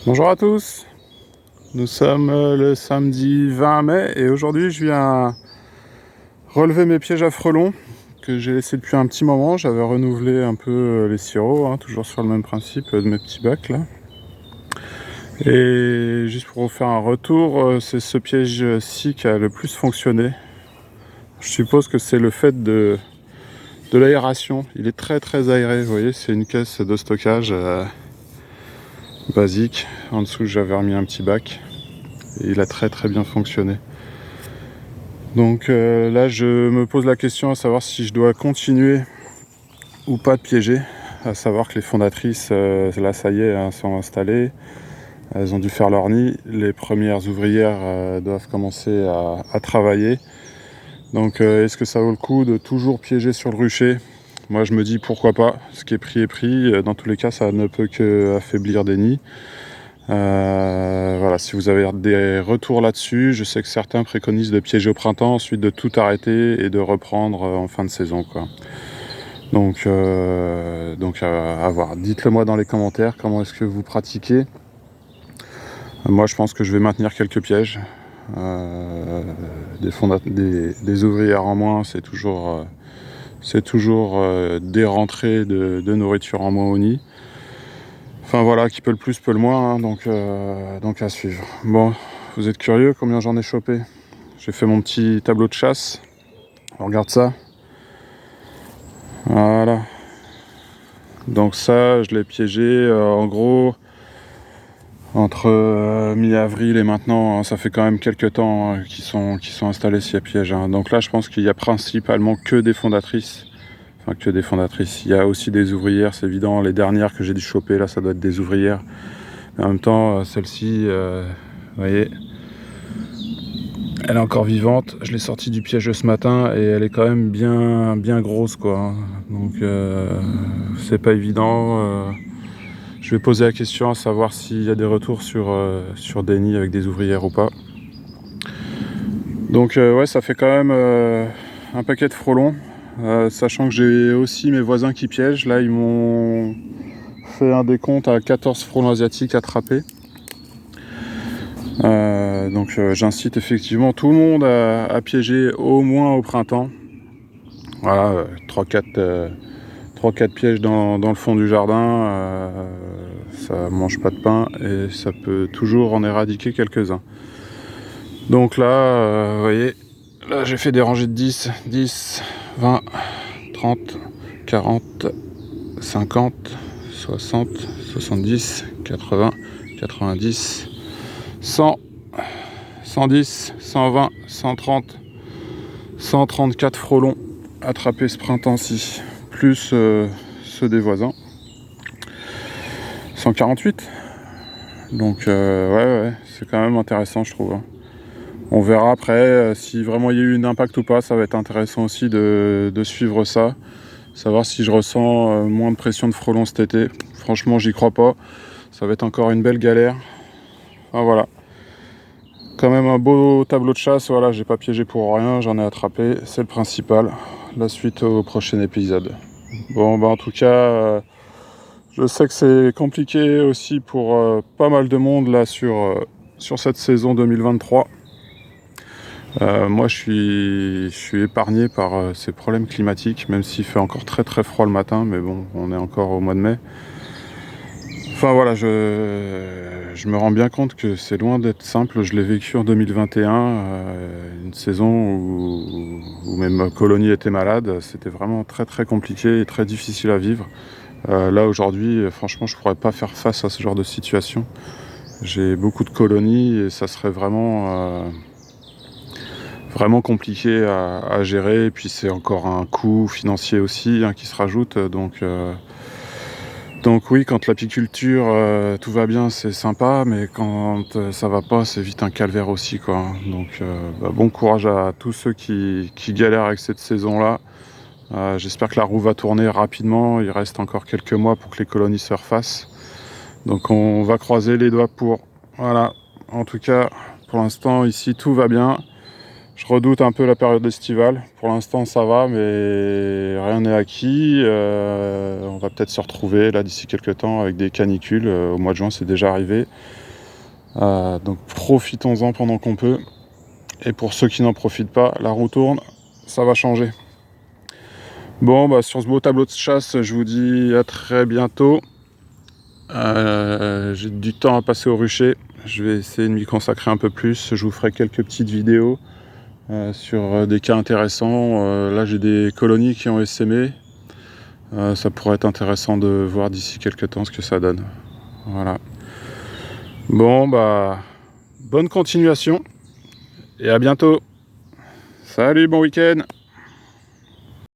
Bonjour à tous, nous sommes le samedi 20 mai et aujourd'hui je viens relever mes pièges à frelons que j'ai laissés depuis un petit moment. J'avais renouvelé un peu les sirops, toujours sur le même principe de mes petits bacs là. Et juste pour vous faire un retour, c'est ce piège-ci qui a le plus fonctionné. Je suppose que c'est le fait de l'aération. Il est très aéré, vous voyez, c'est une caisse de stockage basique. En dessous j'avais remis un petit bac et il a très bien fonctionné. Donc là je me pose la question à savoir si je dois continuer ou pas de piéger, à savoir que les fondatrices là ça y est sont installées, elles ont dû faire leur nid, les premières ouvrières doivent commencer à travailler. Donc est-ce que ça vaut le coup de toujours piéger sur le rucher? Moi je me dis pourquoi pas, ce qui est pris est pris, dans tous les cas ça ne peut que affaiblir des nids. Voilà, si vous avez des retours là-dessus, je sais que certains préconisent de piéger au printemps, ensuite de tout arrêter et de reprendre en fin de saison, quoi. Donc à voir. Dites-le moi dans les commentaires, comment est-ce que vous pratiquez. Moi, je pense que je vais maintenir quelques pièges. Des ouvrières en moins, c'est toujours des rentrées de nourriture en moins au nid. Enfin voilà, qui peut le plus peut le moins, donc à suivre. Bon, vous êtes curieux combien j'en ai chopé? J'ai fait mon petit tableau de chasse. On regarde ça. Voilà. Donc ça, je l'ai piégé en gros entre mi-avril et maintenant. Ça fait quand même quelques temps qu'ils sont installés s'il y a piège. Donc là, je pense qu'il y a principalement que des fondatrices. Enfin, que des fondatrices. Il y a aussi des ouvrières, c'est évident. Les dernières que j'ai dû choper, là, ça doit être des ouvrières. Mais en même temps, celle-ci, vous voyez, elle est encore vivante. Je l'ai sortie du piège ce matin et elle est quand même bien grosse, quoi. Donc, c'est pas évident. Je vais poser la question à savoir s'il y a des retours sur des nids avec des ouvrières ou pas. Donc, ouais, ça fait quand même un paquet de frelons. Sachant que j'ai aussi mes voisins qui piègent. Là, ils m'ont fait un décompte à 14 frelons asiatiques attrapés. Donc j'incite effectivement tout le monde à piéger au moins au printemps. Voilà, 3-4 pièges dans le fond du jardin, ça mange pas de pain et ça peut toujours en éradiquer quelques-uns. Donc là, vous voyez, là j'ai fait des rangées de 10, 20, 30, 40, 50, 60, 70, 80, 90, 100, 110, 120, 130, 134 frelons attrapés ce printemps-ci, plus ceux des voisins. 148. Donc ouais, c'est quand même intéressant, je trouve. On verra après si vraiment il y a eu un impact ou pas. Ça va être intéressant aussi de suivre ça. Savoir si je ressens moins de pression de frelons cet été. Franchement, j'y crois pas. Ça va être encore une belle galère. Enfin voilà. Quand même un beau tableau de chasse. Voilà, j'ai pas piégé pour rien. J'en ai attrapé. C'est le principal. La suite au prochain épisode. Bon, bah en tout cas, je sais que c'est compliqué aussi pour pas mal de monde là sur cette saison 2023. Moi, je suis épargné par ces problèmes climatiques, même s'il fait encore très froid le matin, mais bon, on est encore au mois de mai. Enfin voilà, je me rends bien compte que c'est loin d'être simple. Je l'ai vécu en 2021, une saison où même Colonie était malade. C'était vraiment très compliqué et très difficile à vivre. Là aujourd'hui, franchement, je pourrais pas faire face à ce genre de situation. J'ai beaucoup de colonies et ça serait vraiment compliqué à gérer. Et puis c'est encore un coût financier aussi qui se rajoute. Donc oui, quand l'apiculture, tout va bien, c'est sympa, mais quand ça va pas, c'est vite un calvaire aussi, quoi. Donc bon courage à tous ceux qui galèrent avec cette saison-là. J'espère que la roue va tourner rapidement. Il reste encore quelques mois pour que les colonies se refassent. Donc on va croiser les doigts pour. Voilà. En tout cas, pour l'instant, ici, tout va bien. Je redoute un peu la période estivale. Pour l'instant, ça va, mais rien n'est acquis. On va peut-être se retrouver là d'ici quelques temps avec des canicules. Au mois de juin, c'est déjà arrivé. Donc profitons-en pendant qu'on peut. Et pour ceux qui n'en profitent pas, la roue tourne, ça va changer. Bon, bah, sur ce beau tableau de chasse, je vous dis à très bientôt. J'ai du temps à passer au rucher. Je vais essayer de m'y consacrer un peu plus. Je vous ferai quelques petites vidéos sur des cas intéressants. Là, j'ai des colonies qui ont essaimé. Ça pourrait être intéressant de voir d'ici quelques temps ce que ça donne. Voilà. Bon, bah, bonne continuation et à bientôt. Salut, bon week-end.